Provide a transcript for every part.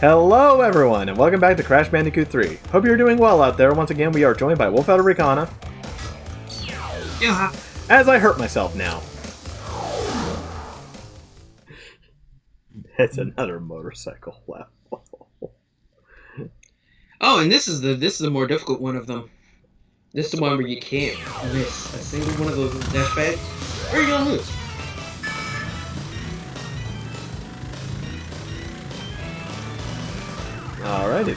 Hello everyone, and welcome back to Crash Bandicoot 3. Hope you're doing well out there. Once again, we are joined by Wolf out of Ricana. Yeah. As I hurt myself now. It's another motorcycle level. Oh, and this is the more difficult one of them. This is the one where you can't miss a single one of those dash pads, or you're gonna lose. Alrighty.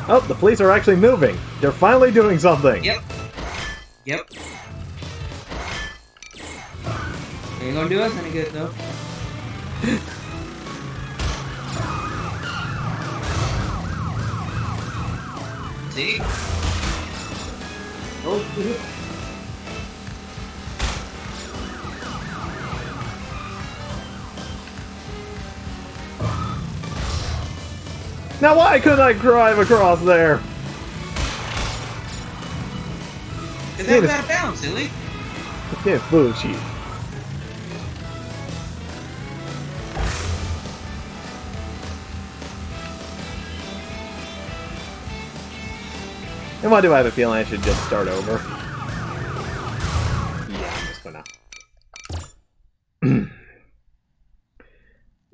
Oh, the police are actually moving. They're finally doing something. Yep. Ain't gonna do us any good though. See? Now why couldn't I drive across there? Cause that was out of bounds, silly. I can't bullshit. And why do I have a feeling I should just start over? Yeah, I'm just gonna...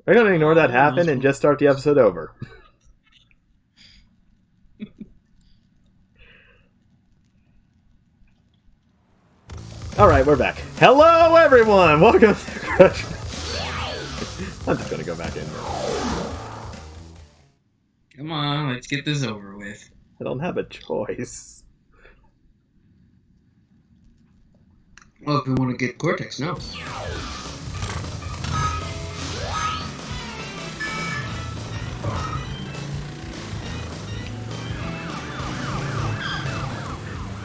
We're gonna ignore that happen and just start the episode over. Alright, we're back. Hello everyone! Welcome to Crash. I'm just gonna go back in. Come on, let's get this over with. I don't have a choice. Well, if we want to get Cortex, no.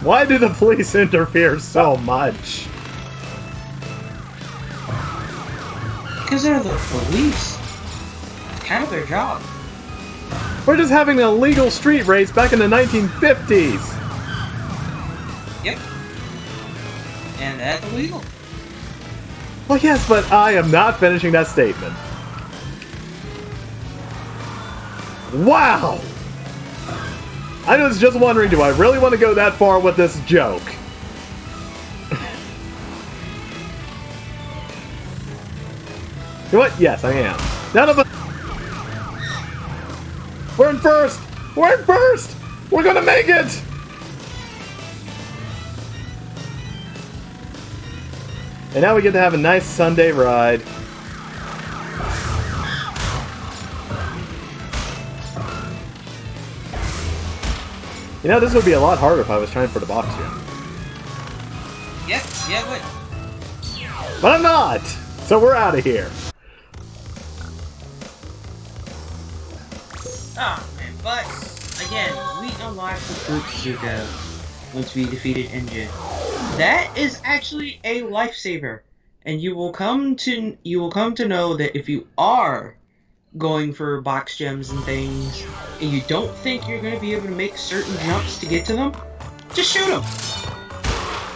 Why do the police interfere so much? Because they're the police. It's kind of their job. We're just having an illegal street race back in the 1950s! Yep. And that's illegal. Well, yes, but I am not finishing that statement. Wow! I was just wondering, do I really want to go that far with this joke? You know what? Yes, I am. None of us... We're in first! We're in first! We're gonna make it! And now we get to have a nice Sunday ride. You know, this would be a lot harder if I was trying for the box gem. Yeah, it would. But I'm not! So we're out of here. Ah, man, but again, we unlocked the Fruit Sugar once we defeated Engine. That is actually a lifesaver, and you will come to know that if you are going for box gems and things, and you don't think you're going to be able to make certain jumps to get to them, just shoot them.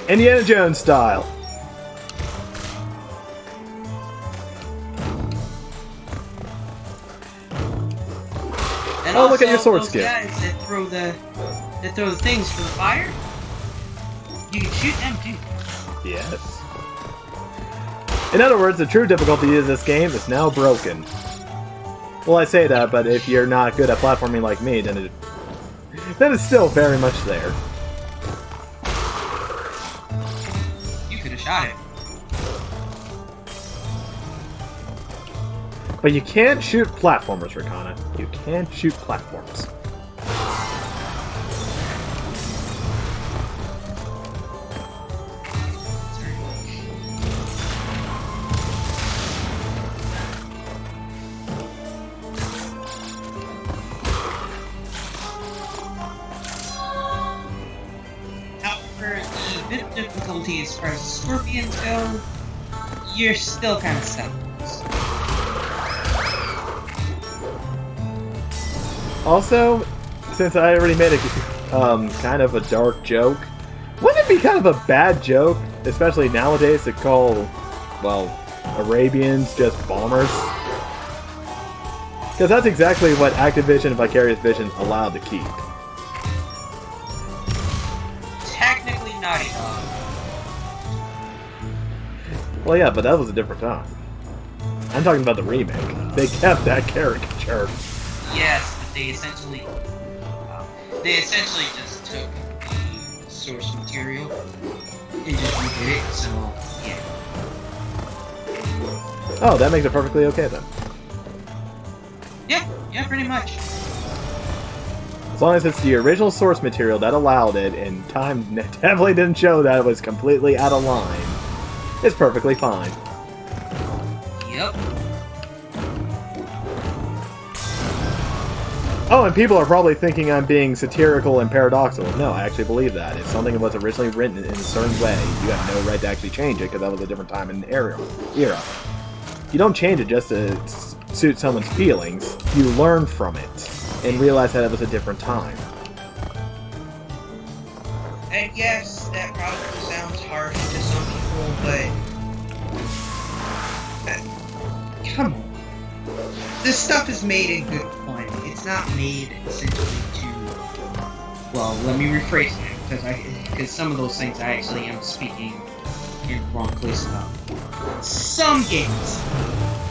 Indiana Jones style. And oh, also, look at your sword those skill. guys that throw the things for the fire, you can shoot them too. Yes. In other words, the true difficulty of this game is now broken. Well, I say that, but if you're not good at platforming like me, then it's still very much there. You could have shot it. But you can't shoot platformers, Ricana. You can't shoot platforms. However, the bit of difficulty as far as scorpions go, you're still kind of stuck. Also, since I already made a kind of a dark joke, wouldn't it be kind of a bad joke, especially nowadays, to call, well, Arabians just bombers? Because that's exactly what Activision Vicarious Vision allowed to keep. Technically Naughty Dog. Well, yeah, but that was a different time. I'm talking about the remake. They kept that caricature. Yes, but they essentially just took the source material and just redid it, so yeah. Oh, that makes it perfectly okay then. Yeah, pretty much. As long as it's the original source material that allowed it, and time definitely didn't show that it was completely out of line, it's perfectly fine. Yep. Oh, and people are probably thinking I'm being satirical and paradoxical. No, I actually believe that. If something was originally written in a certain way, you have no right to actually change it, because that was a different time and era. You don't change it just to suit someone's feelings. You learn from it and realize that it was a different time. And yes, that probably sounds harsh to some people, but come on. This stuff is made in good fun. It's not made essentially to. Well, let me rephrase that, because some of those things I actually am speaking in the wrong place about. Some games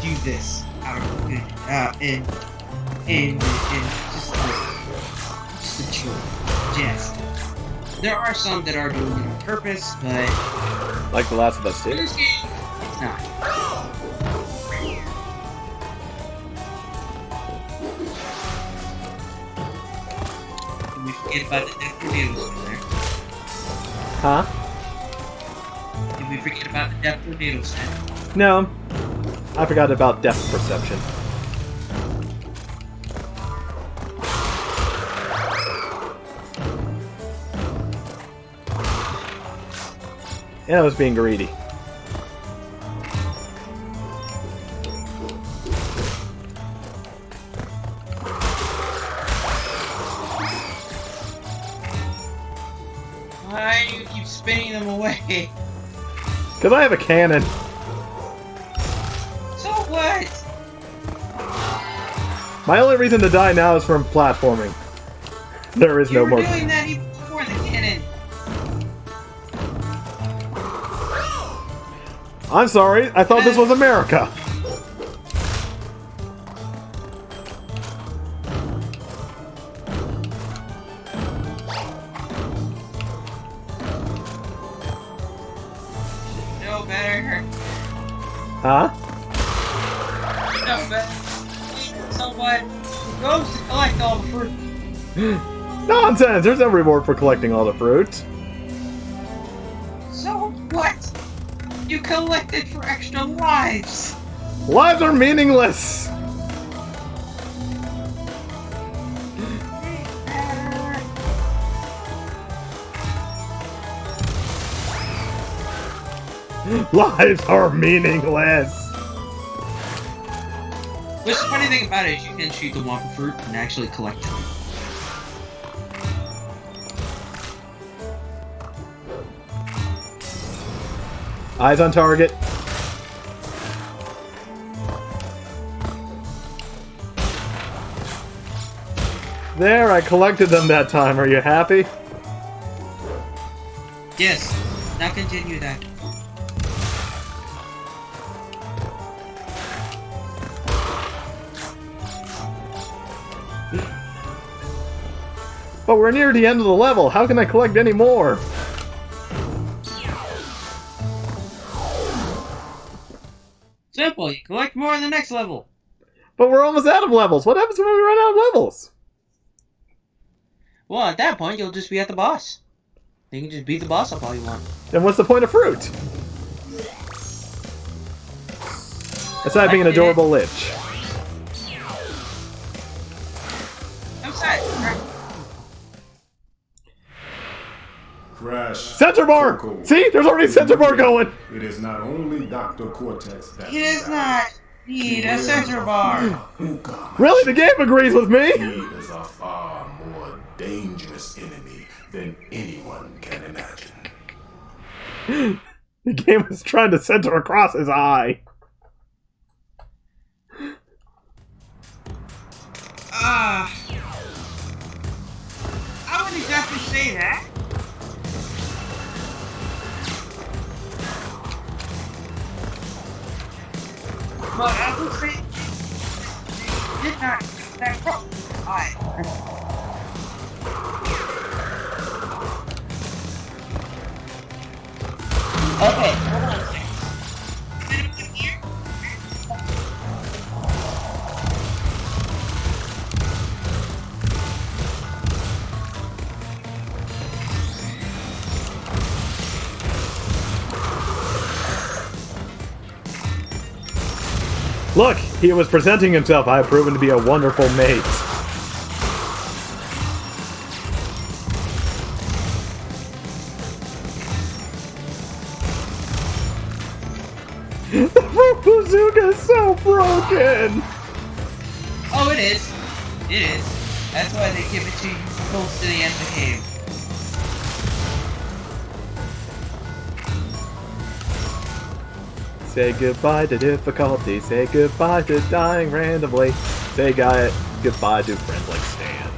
do this out of good, and just a joke, jest. There are some that are doing it on purpose, but Like The Last of Us 2? this game, it's not. Did we forget about the Death Tornadoes in there? Huh? Did we forget about the Death Tornadoes then? No. I forgot about depth perception. And I was being greedy. Why do you keep spinning them away? Because I have a cannon. So what? My only reason to die now is from platforming. There is You no were more. doing that even before the cannon. I'm sorry, I thought this was America. No better. Huh? No better. Someone goes to collect all the fruit. Nonsense! There's no reward for collecting all the fruit. So what? You collected for extra lives. Lives are meaningless! Lives are meaningless! Which the funny thing about it is you can shoot the Wampa fruit and actually collect it. Eyes on target. There, I collected them that time. Are you happy? Yes. Now continue that. But we're near the end of the level. How can I collect any more? Simple. You collect more in the next level. But we're almost out of levels. What happens when we run out of levels? Well, at that point, you'll just be at the boss. You can just beat the boss up all you want. Then what's the point of fruit? Aside being an adorable lich. I'm sorry. Crash. Censor bar! Coco. See? There's already a censor bar going! It is not only Dr. Cortex that He does not need a censor bar. Really? The game agrees with me? He is a far more dangerous enemy than anyone can imagine. The game was trying to censor across his eye. say that. But I will say, they did not do that wrong. Okay, hold on a second. Here? Look, he was presenting himself. I have proven to be a wonderful mate. The bazooka is so broken! Oh, it is. It is. That's why they give it to you close to the end of the game. Say goodbye to difficulty. Say goodbye to dying randomly. Say goodbye to friends like Stan.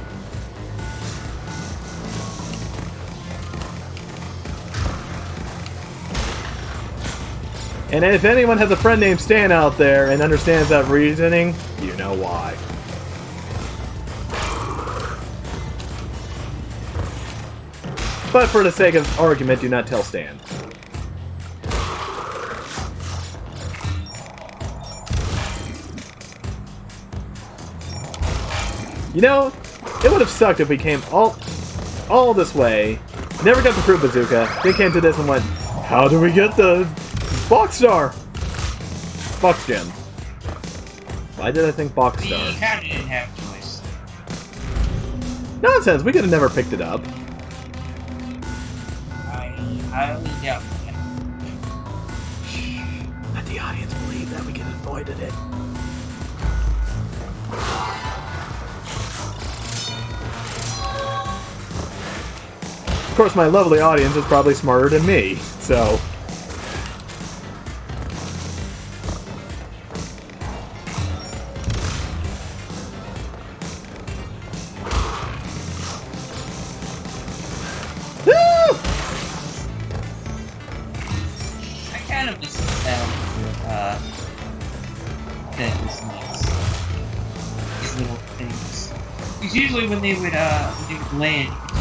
And if anyone has a friend named Stan out there and understands that reasoning, you know why. But for the sake of argument, do not tell Stan. You know, it would have sucked if we came all this way, never got the fruit bazooka, then came to this and went, how do we get the box star? Box gem. Why did I think box star? We kind of didn't have a choice. Nonsense, we could have never picked it up. I only doubt that. Let the audience believe that we could have avoided it. Of course, my lovely audience is probably smarter than me, so... I kind of miss the sound of things. These little things. Because usually when they would land, you could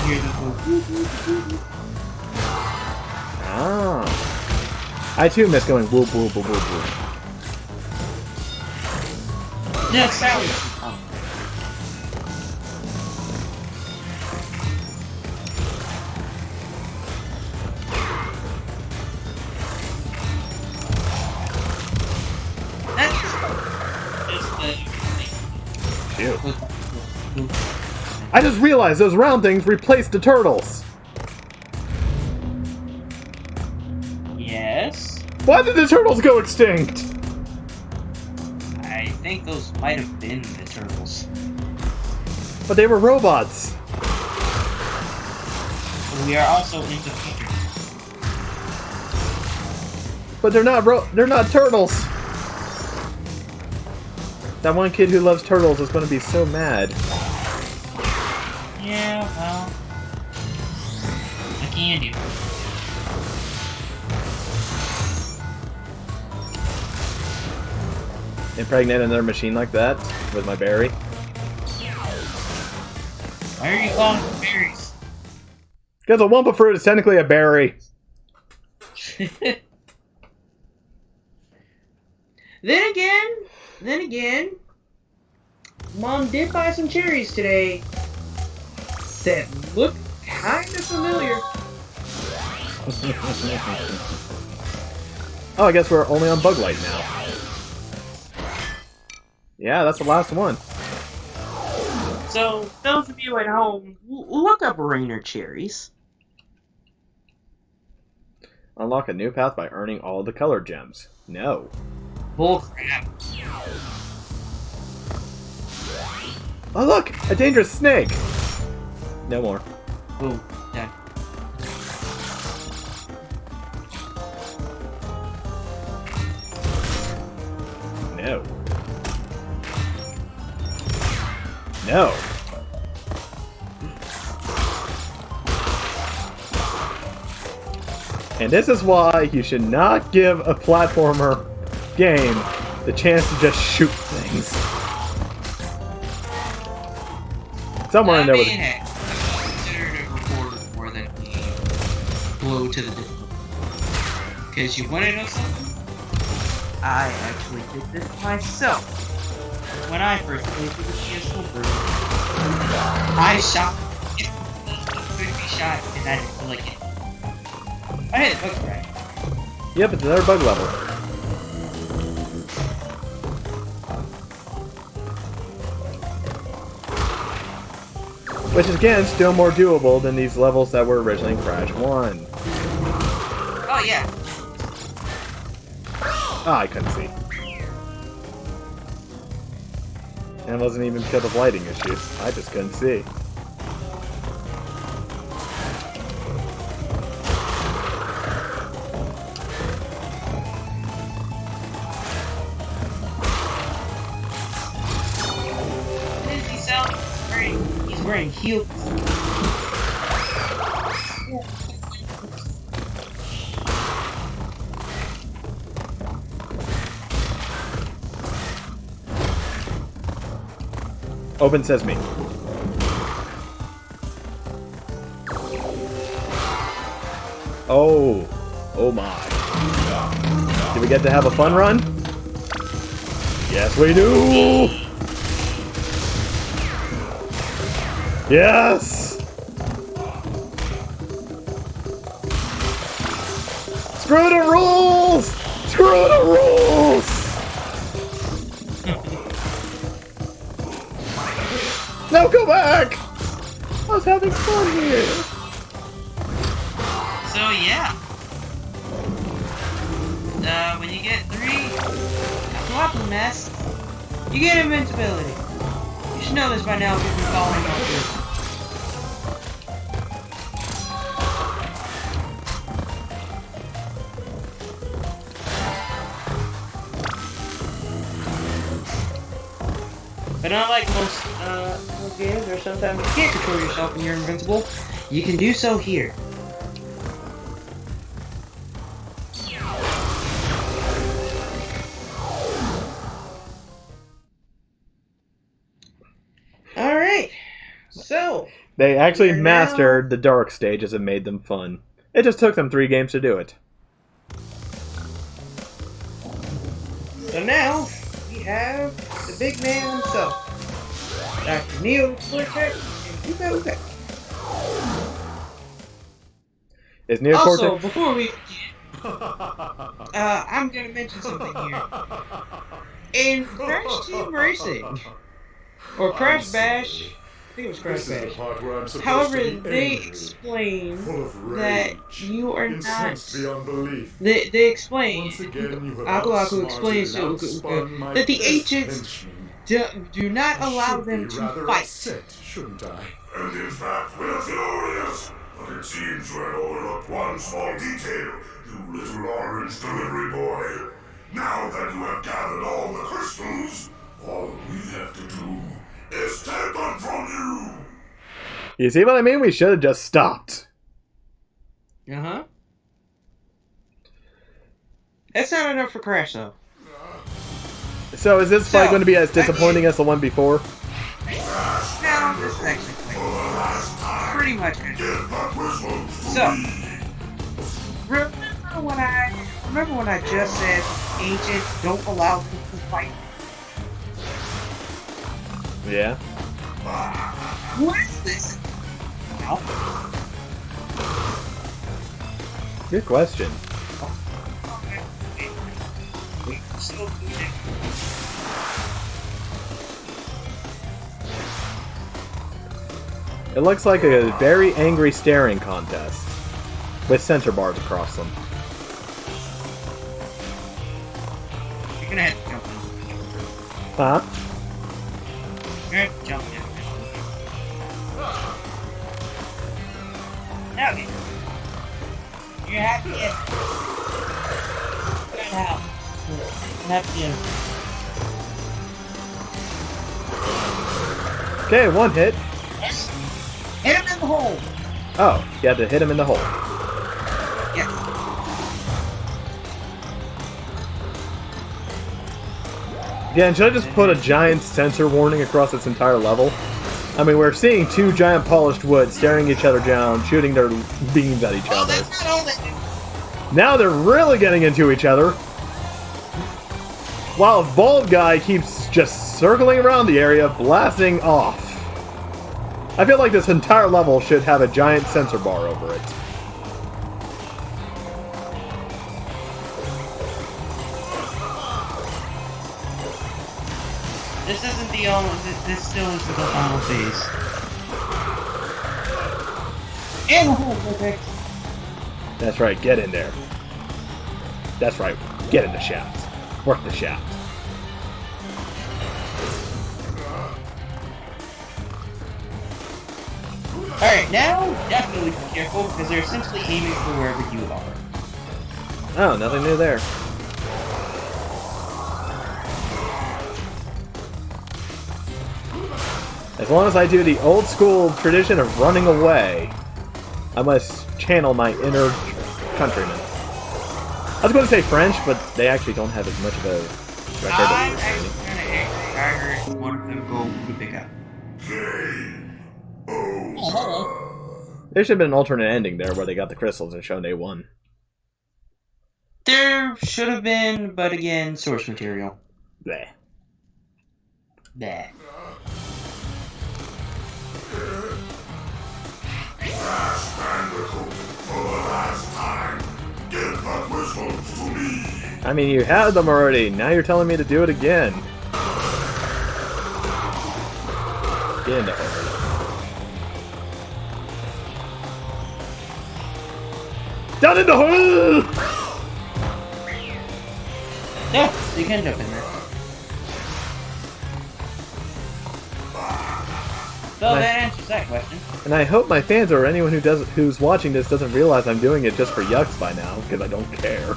hear them go whoop, whoop, whoop, whoop. Ah. I too miss going whoop whoop whoop whoop whoop. No, it sounds. I just realized those round things replaced the turtles. Yes. Why did the turtles go extinct? I think those might have been the turtles. But they were robots. We are also in the future. But they're not turtles. That one kid who loves turtles is going to be so mad. Yeah, well, I can do. Impregnate another machine like that with my berry. Why are you calling them berries? Because a Wumpa fruit is technically a berry. Then again, Mom did buy some cherries today that look kind of familiar. Oh, I guess we're only on Bug Light now. Yeah, that's the last one. So, those of you at home, look up Rainer cherries. Unlock a new path by earning all the color gems. No. Bullcrap. Oh look! A dangerous snake! No more. Boom. Done. No. No. And this is why you should not give a platformer game the chance to just shoot things. Somewhere in there was... Heck, I considered it record more than a blow to the difficulty. Because you want to know something? I actually did this myself. When I first played through the PS4 version, I shot. It could be shot, and I didn't feel like it. I hit it bug right. Yep, it's another bug level. Which is, again, still more doable than these levels that were originally in Crash 1. Oh, yeah. Ah, I couldn't see. And it wasn't even because of lighting issues. I just couldn't see. He's wearing heels. Open sesame. Oh. Oh my. Did we get to have a fun run? Yes, we do! Yes! Screw the rules! Screw the rules! No, go back! I was having fun here. So yeah. When you get 3 flop mess, you get invincibility. You should know this by now if you've been following all through. But unlike most games, or sometimes you can't control yourself when you're invincible, you can do so here. Alright, so... They actually mastered the dark stages and made them fun. It just took them 3 games to do it. So now, we have the big man himself. Dr. Neil Cortex and Uka Uka. Is Neil Also, Cortex... before we begin, I'm gonna mention something here. In Crash Team Racing, or Crash Bash, I think it was Crash Bash. However, they explain that you are not. They explain. Aku Aku explains to Uka Uka that the agents do not allow them to fight. And in fact, we're furious. But it seems you have overlooked one small detail, you little orange delivery boy. Now that you have gathered all the crystals, all we have to do is take them from you. You see what I mean? We should have just stopped. Uh-huh. That's not enough for Crash, though. So is this fight going to be as disappointing as the one before? No, this is actually pretty much good. So, remember when I just said agents don't allow people to fight? Yeah. What is this? No. Good question. It looks like a very angry staring contest with center bars across them. You're gonna have to jump in. Huh? You're gonna have to jump in. Okay. You're happy yet? Good how? I'm happy yet. Okay, 1 hit. Hit him in the hole! Oh, you had to hit him in the hole. Yes. Again, should I just put a giant censor warning across its entire level? I mean, we're seeing two giant polished wood staring each other down, shooting their beams at each Oh, other. that's not all that. Now they're really getting into each other. While a bald guy keeps just circling around the area, blasting off. I feel like this entire level should have a giant sensor bar over it. This isn't the only. This still isn't the final phase. And perfect. That's right, get in there. That's right, get in the shaft. Work the shaft. Alright, now definitely be careful because they're essentially aiming for wherever you are. Oh, nothing new there. As long as I do the old school tradition of running away, I must channel my inner countryman. I was going to say French, but they actually don't have as much of a record. I'm actually kind of angry. I heard one of them go to pick up. Game Oh, hello. There should have been an alternate ending there where they got the crystals and shown they won. There should have been, but again, source material. Bleh. Bah. Crash Bandicoot, for the last time, give the crystals to me. I mean, you had them already. Now you're telling me to do it again. Get into it. Down in the hole! Yeah, you can jump in there. So that answers that question. And I hope my fans or anyone who's watching this doesn't realize I'm doing it just for yucks by now, because I don't care.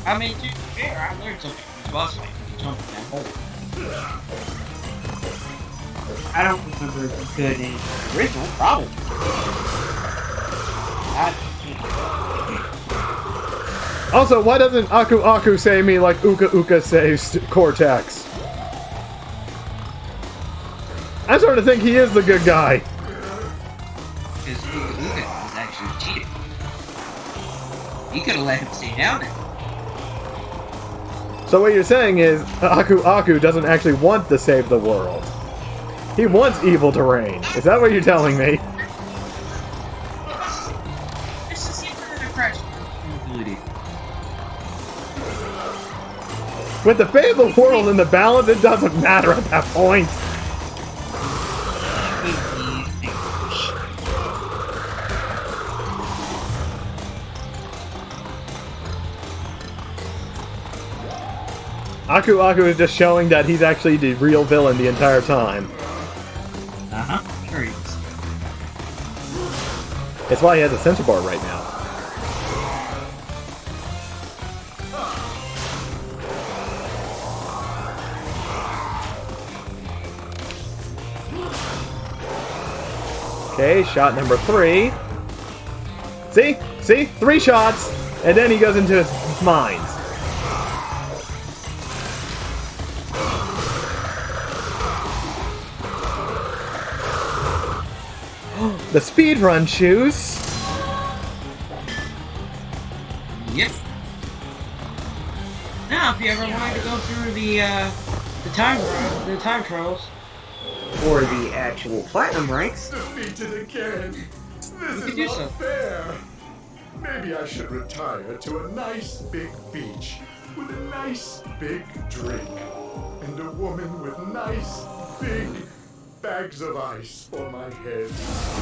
I mean, to be fair, I learned something from this boss fight. Jump in that hole. I don't remember if it's good in the original, probably. Also, why doesn't Aku Aku save me like Uka Uka saves Cortex? I'm starting to think he is the good guy. Because Uka was actually cheating. He could have let him stay down there. So what you're saying is Aku Aku doesn't actually want to save the world. He wants evil to reign. Is that what you're telling me? It's the same for the Crash ability. With the fate of the world in the balance, it doesn't matter at that point. Aku Aku is just showing that he's actually the real villain the entire time. Uh-huh. Sure he is. It's why he has a censor bar right now. Okay, shot number 3. See? See? 3 shots! And then he goes into his mines. The speedrun shoes! Yep. Now, if you ever wanted to go through the time trials, or the actual platinum ranks, Defeated again. This could is do not so. fair. Maybe I should retire to a nice big beach with a nice big drink and a woman with nice big bags of ice for my head.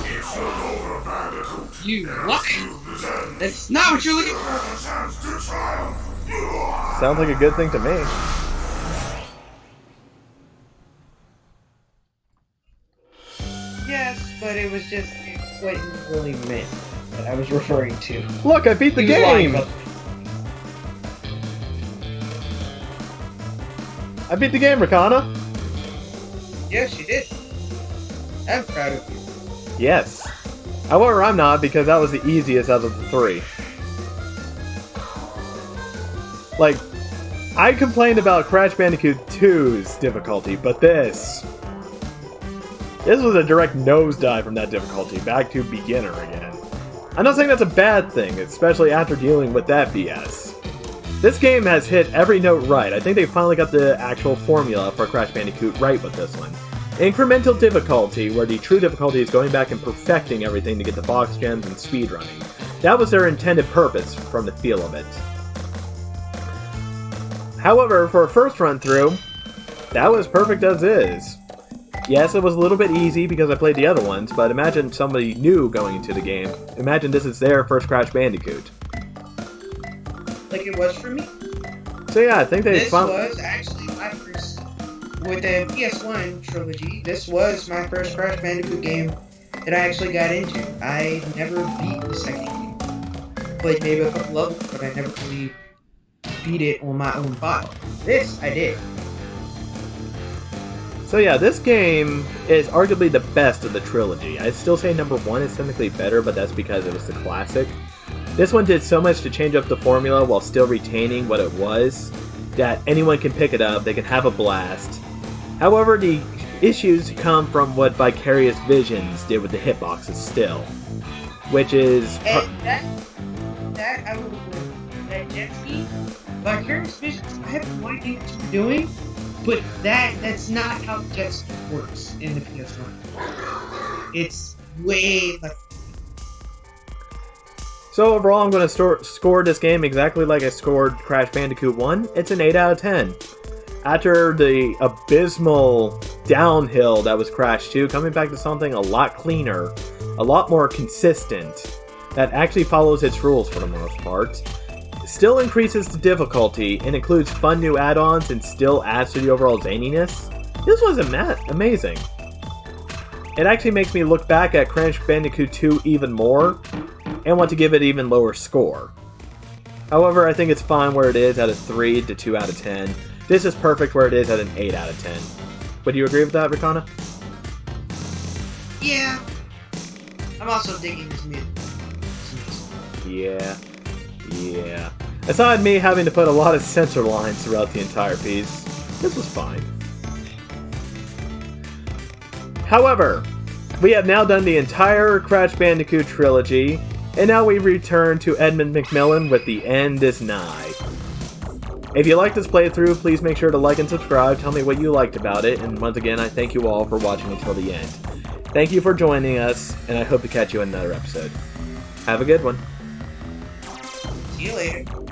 It's not over, Bandicoot. you what? This end. That's not what you're looking for. A chance to triumph. Sounds like a good thing to me. Yes, but it was just what you really meant that I was referring to. Look, I beat the You game! lied, I beat the game, Rakana! Yes, you did. I'm proud of you. Yes. However, I'm not, because that was the easiest out of the 3. Like, I complained about Crash Bandicoot 2's difficulty, but this was a direct nosedive from that difficulty, back to beginner again. I'm not saying that's a bad thing, especially after dealing with that BS. This game has hit every note right. I think they finally got the actual formula for Crash Bandicoot right with this one. Incremental difficulty, where the true difficulty is going back and perfecting everything to get the box gems and speedrunning. That was their intended purpose from the feel of it. However, for a first run through, that was perfect as is. Yes, it was a little bit easy because I played the other ones, but imagine somebody new going into the game. Imagine this is their first Crash Bandicoot. Like it was for me. So yeah, I think they This was actually my first, with the PS1 trilogy, this was my first Crash Bandicoot game that I actually got into. I never beat the second game. Played maybe a couple levels, but I never really beat it on my own file. This, I did. So yeah, this game is arguably the best of the trilogy. I'd still say number 1 is technically better, but that's because it was the classic. This one did so much to change up the formula while still retaining what it was, that anyone can pick it up, they can have a blast. However, the issues come from what Vicarious Visions did with the hitboxes still, which is... And that I will agree. That jet ski, Vicarious Visions, I have no idea what you're doing, but that's not how jet ski works in the PS1. It's way less. So overall, I'm going to score this game exactly like I scored Crash Bandicoot 1. It's an 8 out of 10. After the abysmal downhill that was Crash 2, coming back to something a lot cleaner, a lot more consistent, that actually follows its rules for the most part, still increases the difficulty and includes fun new add-ons and still adds to the overall zaniness. This was amazing. It actually makes me look back at Crash Bandicoot 2 even more, and want to give it an even lower score. However, I think it's fine where it is at a 3 to 2 out of 10. This is perfect where it is at an 8 out of 10. Would you agree with that, Rikana? Yeah. I'm also digging this music. Yeah. Aside me having to put a lot of censor lines throughout the entire piece, this was fine. However, we have now done the entire Crash Bandicoot trilogy, and now we return to Edmund McMillan with The End Is Nigh. If you like this playthrough, please make sure to like and subscribe, tell me what you liked about it, and once again, I thank you all for watching until the end. Thank you for joining us, and I hope to catch you in another episode. Have a good one. See you later.